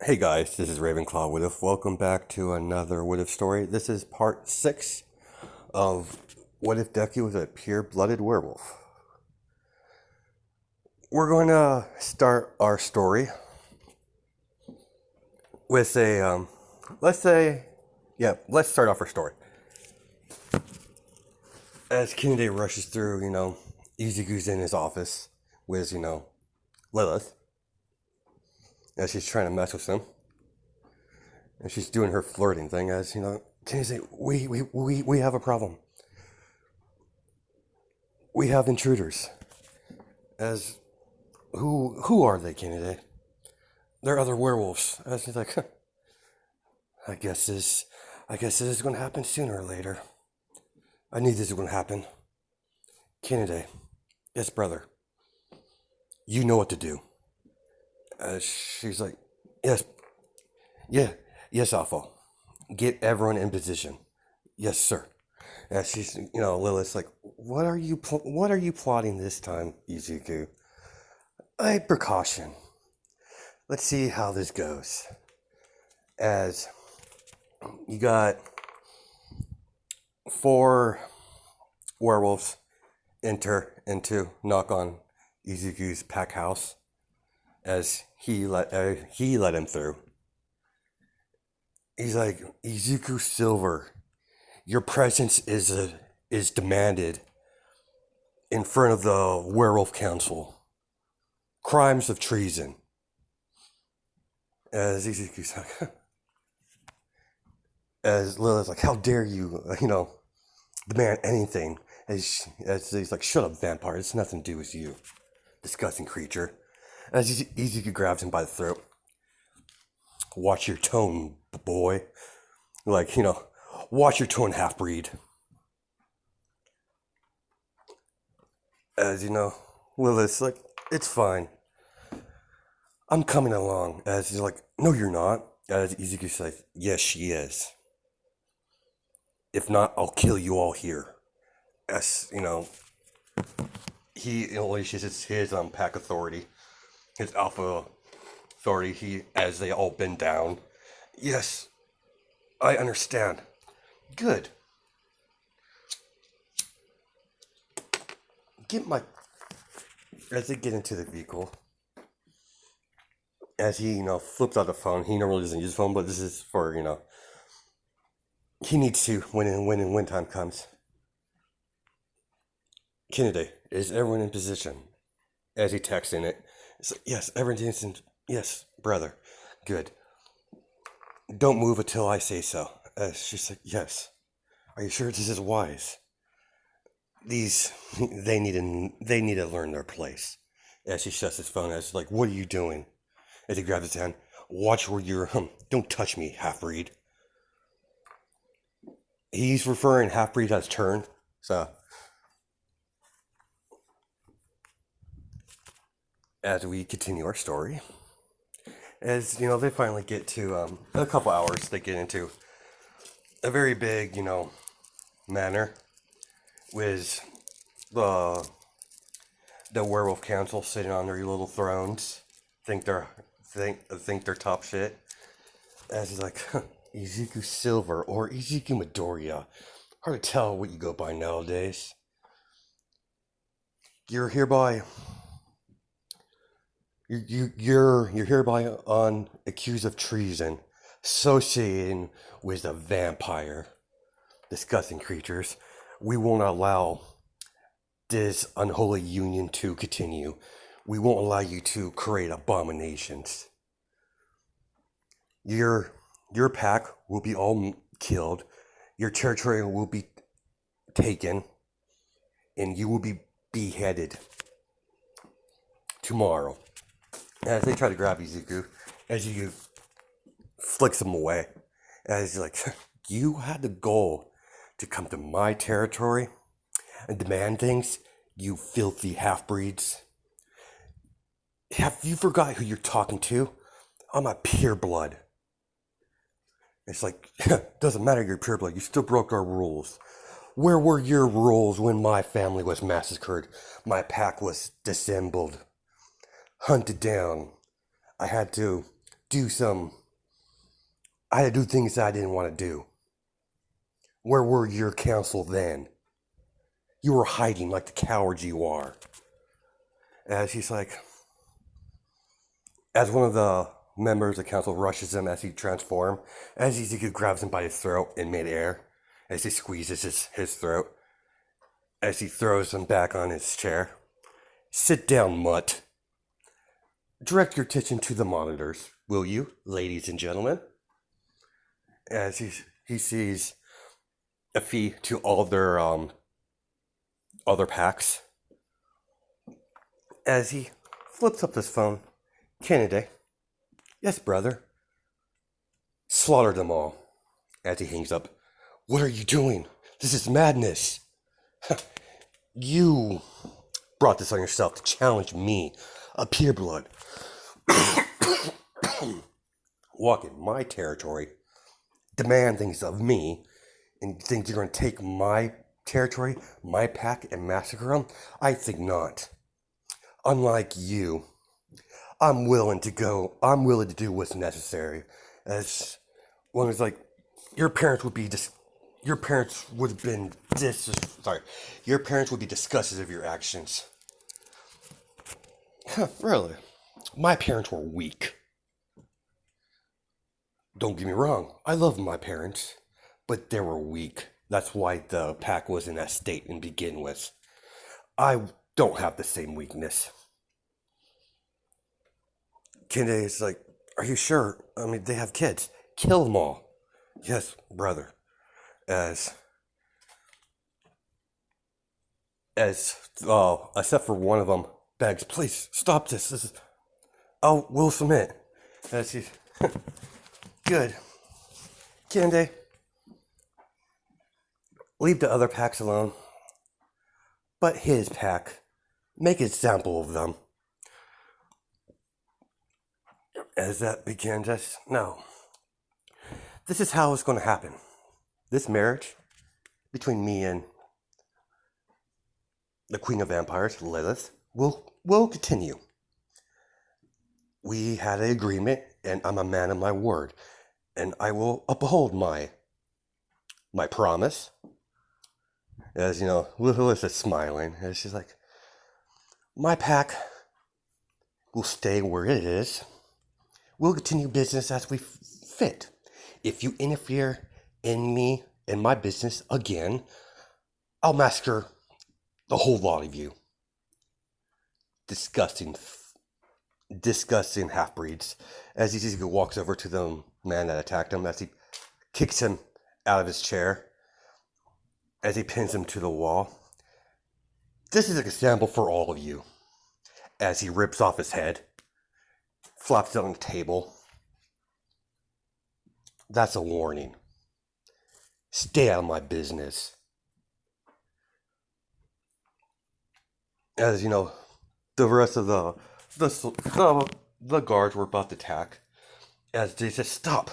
Hey guys, this is Ravenclaw What If. Welcome back to another What If story. This is part 6 of What If Deku was a pure-blooded werewolf. We're going to start our story with let's start off our story. As Kennedy rushes through, Izuku's in his office with, Lilith, as she's trying to mess with him. And she's doing her flirting thing as, can you say, we have a problem. We have intruders. As, who are they, Kennedy? They're other werewolves. As he's like, huh, I guess this is going to happen sooner or later. I knew this was going to happen. Kennedy, yes, brother. You know what to do. As she's like, yes, yes, Alpha. Get everyone in position. Yes, sir. As she's, Lilith's like, what are you plotting this time, Izuku? A precaution. Let's see how this goes. As you got 4 werewolves knock on Izuku's pack house, as he let him through. He's like, Izuku Silver, your presence is demanded in front of the Werewolf Council. Crimes of treason. As Izuku's like, as Lilith's like, how dare you, demand anything? As he's like, shut up, vampire. It's nothing to do with you, disgusting creature. As Izuku grabs him by the throat. Watch your tone, boy. Like, watch your tone, half-breed. As Lilith's like, it's fine. I'm coming along. As he's like, no, you're not. As Izuku says, yes, she is. If not, I'll kill you all here. As, he unleashes his pack authority, his alpha authority, as they all bend down. Yes, I understand. Good. As they get into the vehicle, as he, flips out the phone. He normally doesn't use his phone, but this is for, he needs to when time comes. Kennedy, is everyone in position? As he texts in it. It's like, yes, everyone's in. Yes, brother. Good. Don't move until I say so. She's like, yes. Are you sure this is wise? They need to learn their place. As he shuts his phone, as like, what are you doing? As he grabs his hand, watch where you're. Don't touch me, half-breed. He's referring half-breed as turn. So, as we continue our story, as they finally get to a couple hours, they get into a very big, manor with the werewolf council sitting on their little thrones, think they're top shit. As he's like, Izuku Silver or Izuku Midoriya, hard to tell what you go by nowadays. You're hereby you're hereby accused of treason, associating with a vampire. Disgusting creatures. We won't allow this unholy union to continue. We won't allow you to create abominations. Your pack will be all killed. Your territory will be taken, and you will be beheaded tomorrow. As they try to grab Izuku, as you flicks him away, as he's like, you had the goal to come to my territory and demand things, you filthy half-breeds. Have you forgot who you're talking to? I'm a pureblood. It's like, doesn't matter you're pureblood, you still broke our rules. Where were your rules when my family was massacred? My pack was dissembled, hunted down. I had to do some. I had to do things that I didn't want to do. Where were your counsel then? You were hiding like the coward you are. As he's like, as one of the members of council rushes him as he transforms, as he grabs him by his throat in midair, as he squeezes his throat, as he throws him back on his chair. Sit down, mutt. Direct your attention to the monitors, will you, ladies and gentlemen? As he sees a fee to all their other packs. As he flips up his phone, Kennedy. Yes, brother. Slaughter them all. As he hangs up. What are you doing? This is madness. You brought this on yourself to challenge me, a pureblood. Walk in my territory, demand things of me, and you think you're going to take my territory, my pack, and massacre them? I think not. Unlike you, I'm willing to do what's necessary. As long as, like, your parents would be disgusted of your actions. Really? My parents were weak. Don't get me wrong, I love my parents, but they were weak. That's why the pack was in that state to begin with. I don't have the same weakness. Kennedy is like, are you sure? I mean, they have kids. Kill them all. Yes, brother. Except for one of them begs, please stop this. We'll submit. As he's good. Kennedy, leave the other packs alone. But his pack, make an example of them. As that begins, no. This is how it's going to happen. This marriage between me and the Queen of Vampires, Lilith, will continue. We had an agreement, and I'm a man of my word, and I will uphold my promise. As you know, Lilith is smiling, and she's like, my pack will stay where it is. We'll continue business as we fit. If you interfere in me and my business again, I'll massacre the whole lot of you. Disgusting half-breeds. As he walks over to the man that attacked him, as he kicks him out of his chair, as he pins him to the wall. This is an example for all of you. As he rips off his head, flops it on the table. That's a warning. Stay out of my business. As you know, the rest of the guards were about to attack. As they said, stop.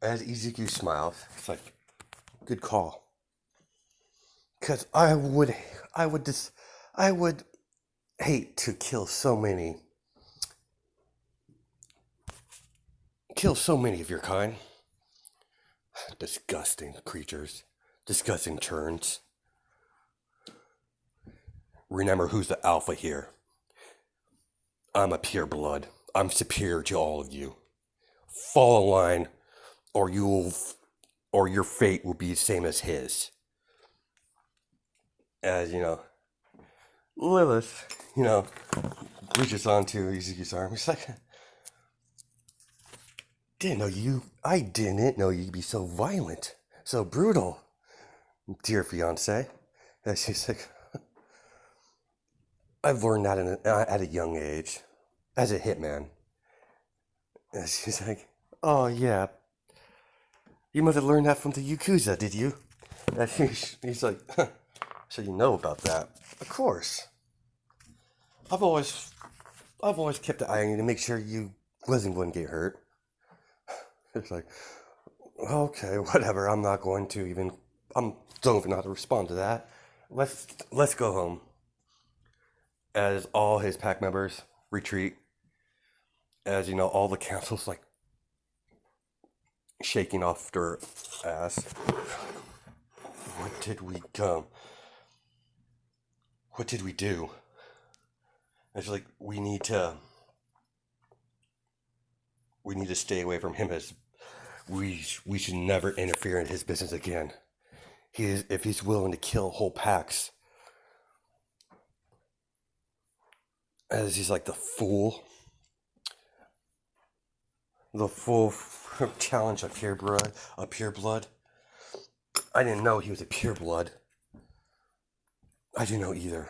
As Izuku smiles, it's like, good call. Because I would hate to kill so many of your kind. Disgusting creatures. Disgusting turns. Remember who's the alpha here. I'm a pureblood. I'm superior to all of you. Fall in line, or your fate will be the same as his. As you know, Lilith, reaches onto Izuku's arm. He's like, I didn't know you'd be so violent, so brutal, dear fiance. And she's like, I've learned that at a young age, as a hitman. And she's like, oh yeah, you must have learned that from the Yakuza, did you? And he's like, huh, so you know about that? Of course. I've always kept an eye on you to make sure you wasn't going to get hurt. It's like, okay, whatever. I'm not going to even. I don't even know how to respond to that. Let's go home. as all his pack members retreat, as all the council's like shaking off their ass. What did we do? What did we do? It's like we need to stay away from him, as we should never interfere in his business again. If he's willing to kill whole packs, as he's like the fool challenge of pure blood. I didn't know he was a pure blood. I didn't know either.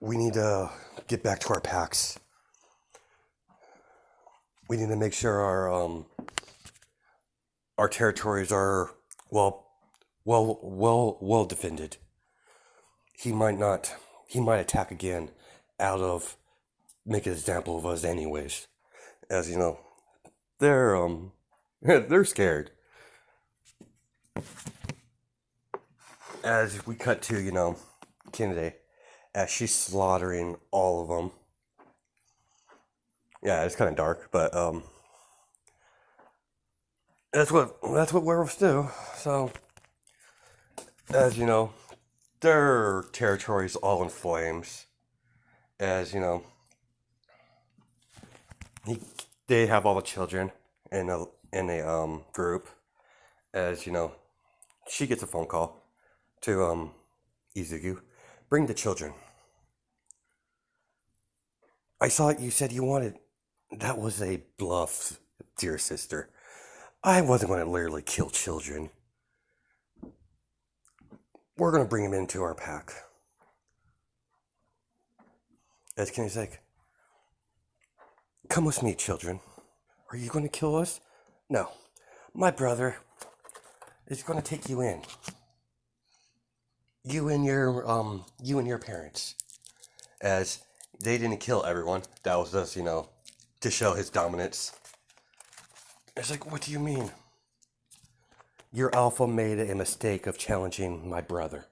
We need to get back to our packs. We need to make sure our territories are well defended. He might attack again out of make an example of us anyways. As they're they're scared. As we cut to, Kennedy, as she's slaughtering all of them. Yeah, it's kind of dark, but that's what werewolves do. So, as their territory is all in flames. As they have all the children in a group. As she gets a phone call to Izuku, bring the children. I saw you said you wanted. That was a bluff, dear sister. I wasn't going to literally kill children. We're going to bring them into our pack. As Kenny's like, come with me, children. Are you going to kill us? No. My brother is going to take you in. You and your parents. As they didn't kill everyone. That was just, to show his dominance. It's like, what do you mean? Your alpha made a mistake of challenging my brother.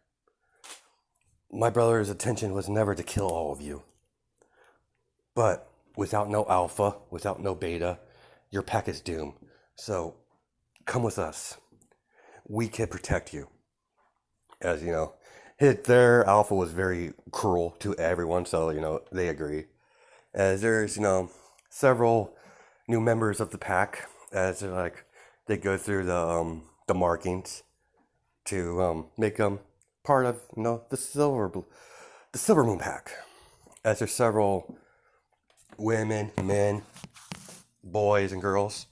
My brother's intention was never to kill all of you. But without no alpha, without no beta, your pack is doomed. So, come with us. We can protect you. As their alpha was very cruel to everyone, so they agree. As there's several new members of the pack, as they go through the markings to make them part of the Silver Moon pack. As there's several women, men, boys, and girls.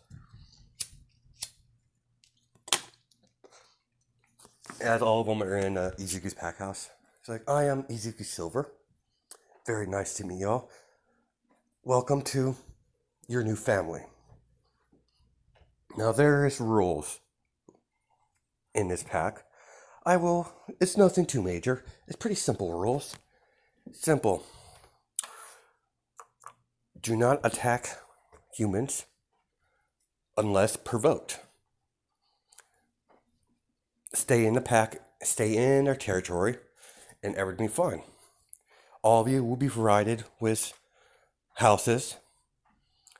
As all of them are in Izuku's pack house. It's like, I am Izuku Silver. Very nice to meet y'all. Welcome to your new family. Now there is rules in this pack. It's nothing too major. It's pretty simple rules. Simple. Do not attack humans unless provoked. Stay in the pack, stay in our territory, and everything will be fine. All of you will be provided with houses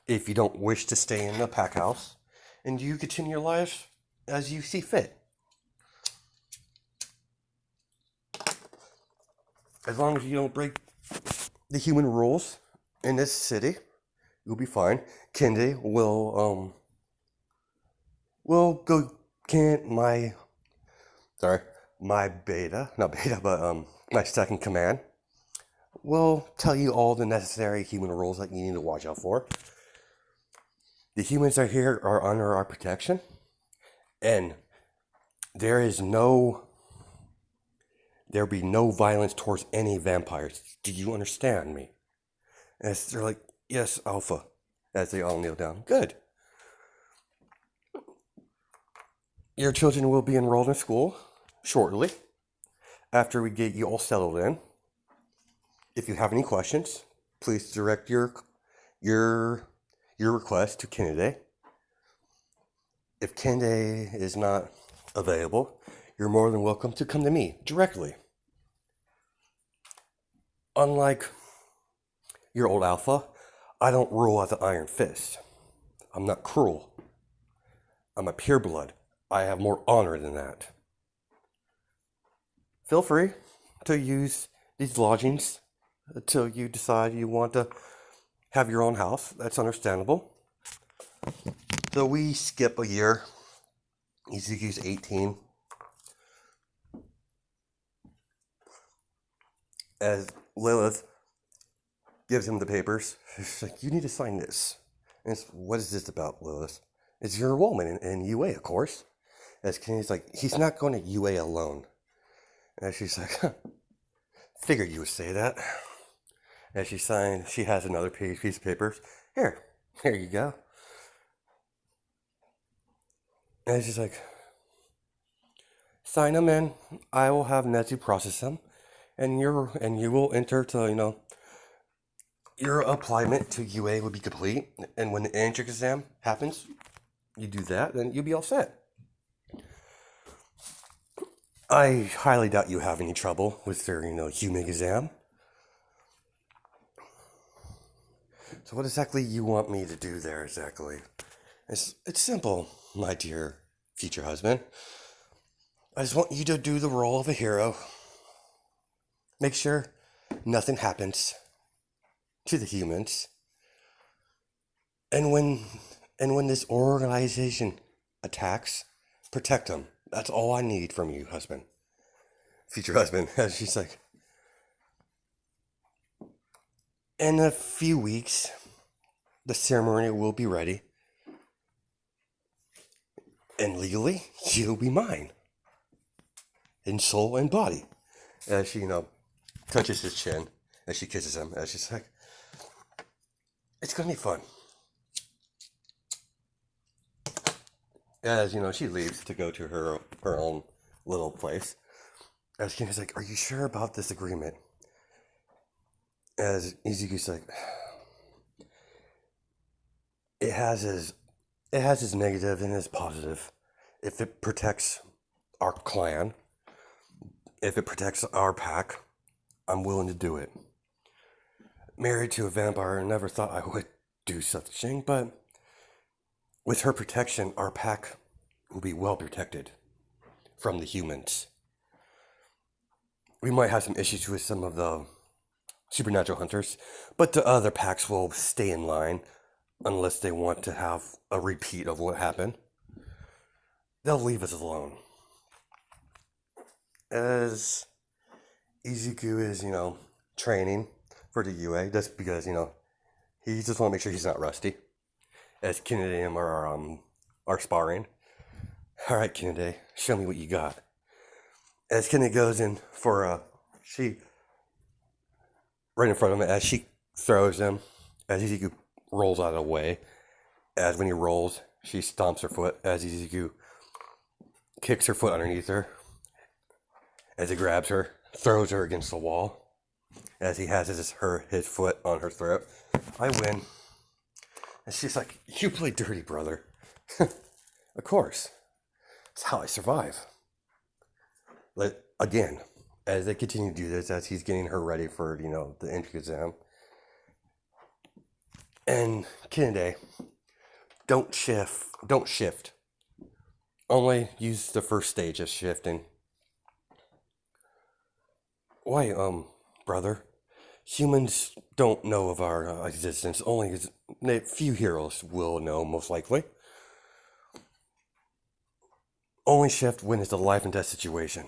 if you don't wish to stay in the pack house, and you continue your lives as you see fit. As long as you don't break the human rules in this city, you'll be fine. Kende will go my beta, not beta, but my second command will tell you all the necessary human rules that you need to watch out for. The humans that are here are under our protection, and there'll be no violence towards any vampires. Do you understand me? As they're like, yes, Alpha, as they all kneel down. Good. Your children will be enrolled in school shortly, after we get you all settled in. If you have any questions, please direct your request to Kennedy. If Kennedy is not available, you're more than welcome to come to me directly. Unlike your old alpha, I don't rule with an iron fist. I'm not cruel. I'm a pureblood. I have more honor than that. Feel free to use these lodgings until you decide you want to have your own house. That's understandable. So we skip a year. Ezekiel's 18. As Lilith gives him the papers, she's like, you need to sign this. And it's, what is this about, Lilith? It's your enrollment in UA, of course. As Kenny's like, he's not going to UA alone. And she's like, huh, figured you would say that. As she signed, she has another piece of papers. Here you go. And she's like, sign them in. I will have Nezu process them, and you will enter to your appliement to UA will be complete. And when the entrance exam happens, you do that, then you'll be all set. I highly doubt you have any trouble with their human exam. So what exactly you want me to do there exactly? It's simple, my dear future husband. I just want you to do the role of a hero. Make sure nothing happens to the humans. And when this organization attacks, protect them. That's all I need from you, husband. Future husband. And she's like, in a few weeks, the ceremony will be ready. And legally, you'll be mine. In soul and body. As she, touches his chin. As she kisses him. As she's like, it's going to be fun. As, she leaves to go to her own little place. As Kenny's like, are you sure about this agreement? As Izuku's like, it has its negative and its positive. If it protects our clan, if it protects our pack, I'm willing to do it. Married to a vampire, I never thought I would do such a thing, but with her protection, our pack will be well protected from the humans. We might have some issues with some of the supernatural hunters, but the other packs will stay in line unless they want to have a repeat of what happened. They'll leave us alone. As Izuku is, training for the UA, just because, he just want to make sure he's not rusty. As Kennedy and him are sparring. All right, Kennedy, show me what you got. As Kennedy goes in for she right in front of him, as she throws him, as Izuku rolls out of the way. As when he rolls, she stomps her foot. As Izuku kicks her foot underneath her. As he grabs her, throws her against the wall. As he has his foot on her throat. I win. And she's like, you play dirty, brother. Of course. That's how I survive. But again, as they continue to do this, as he's getting her ready for, the entry exam. And Kennedy, don't shift. Only use the first stage of shifting. Why, brother? Humans don't know of our existence. Only a few heroes will know, most likely. Only shift when it's a life and death situation.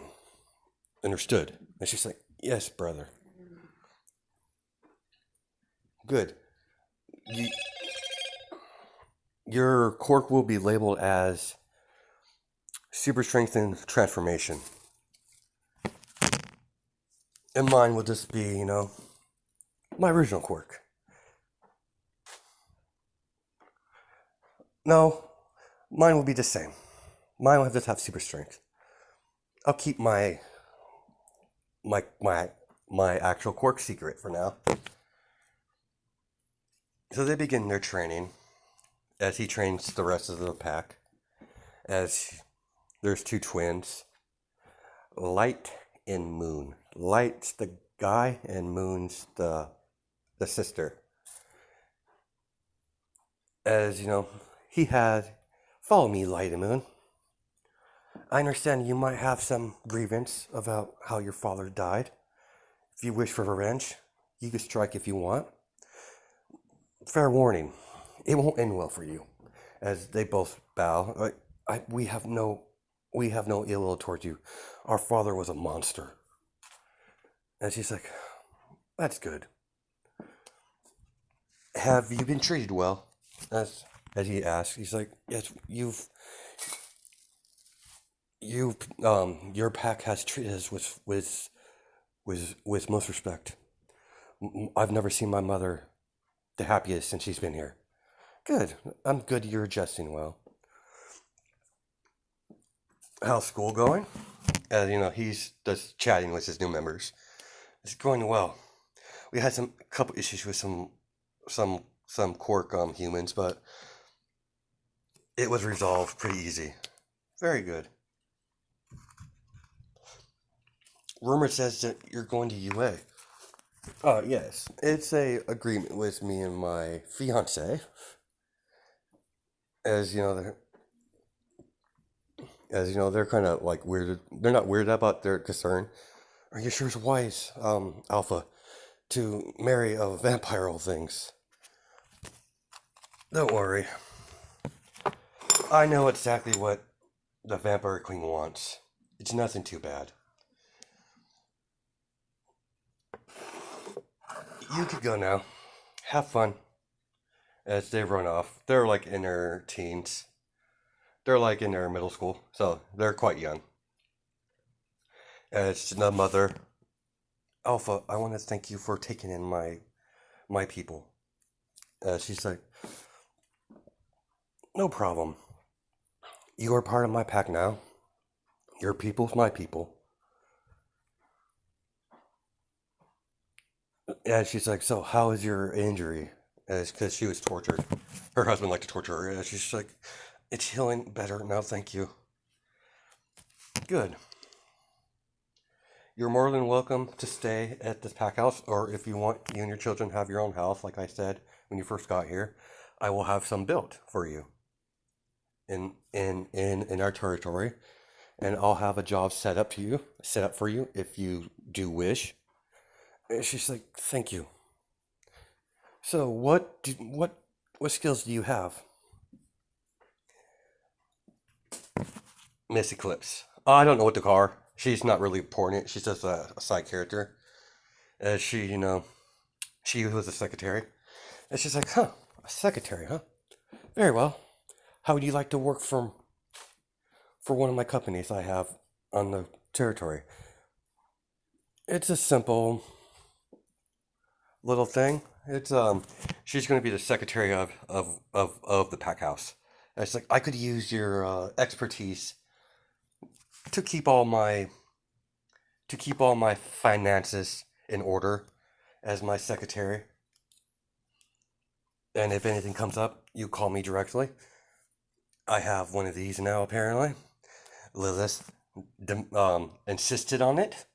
Understood? And she's like, yes, brother. Good. Your quirk will be labeled as super strength and transformation. And mine will just be, my original quirk. No, mine will be the same. Mine will just have super strength. I'll keep my actual quirk secret for now. So they begin their training as he trains the rest of the pack. As there's two twins, Light and Moon. Light's the guy, and Moon's the sister. As he had, follow me, Light and Moon. I understand you might have some grievance about how your father died. If you wish for revenge, you can strike if you want. Fair warning, it won't end well for you. As they both bow, we have no ill will towards you. Our father was a monster. And she's like, that's good. Have you been treated well? As he asks, he's like, yes, your pack has treated us with most respect. I've never seen my mother the happiest since she's been here. Good. I'm good you're adjusting well. How's school going? As he's just chatting with his new members. It's going well. We had some couple issues with some quirk humans, but it was resolved pretty easy. Very good. Rumor says that you're going to UA. Oh yes, it's a agreement with me and my fiance. As they're kind of like weird. They're not weird about their concern. Are you sure it's wise, Alpha, to marry a vampire? All things. Don't worry. I know exactly what the vampire queen wants. It's nothing too bad. You could go now. Have fun. As they run off, they're like in their teens. They're like in their middle school, so they're quite young. As the mother, Alpha, I want to thank you for taking in my people. She's like, no problem. You are part of my pack now. Your people's my people. And she's like, so how is your injury? It's because she was tortured. Her husband liked to torture her. And she's like, it's healing better now, thank you. Good. You're more than welcome to stay at this pack house, or if you want, you and your children have your own house, like I said when you first got here. I will have some built for you in our territory, and I'll have a job set up for you if you do wish. And she's like, thank you. So what skills do you have? Miss Eclipse. I don't know what to call her. She's not really important. She's just a side character. As she was a secretary. And she's like, huh, a secretary, huh? Very well. How would you like to work for one of my companies I have on the territory? It's a simple little thing. It's she's going to be the secretary of the pack house. And it's like I could use your expertise to keep all my finances in order as my secretary. And if anything comes up, you call me directly. I have one of these now, apparently. Lilith insisted on it,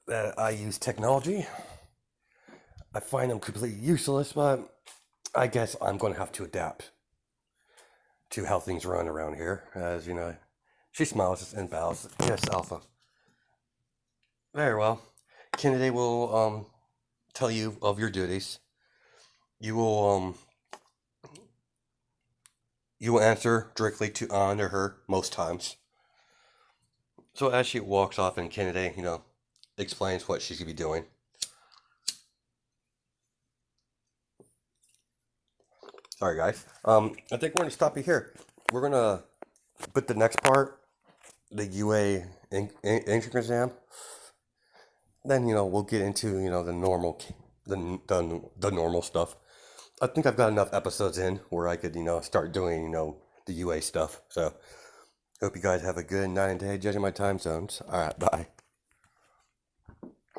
that I use technology. I find them completely useless, but I guess I'm going to have to adapt to how things run around here. As she smiles and bows. Yes, Alpha. Very well. Kennedy will tell you of your duties. You will answer directly to on or her most times. So as she walks off, and Kennedy, explains what she's gonna be doing. Sorry, guys. I think we're gonna stop it here. We're gonna put the next part, the UA entrance exam. Then we'll get into the normal, the normal stuff. I think I've got enough episodes in where I could start doing the UA stuff. So hope you guys have a good night and day, judging my time zones. All right, bye.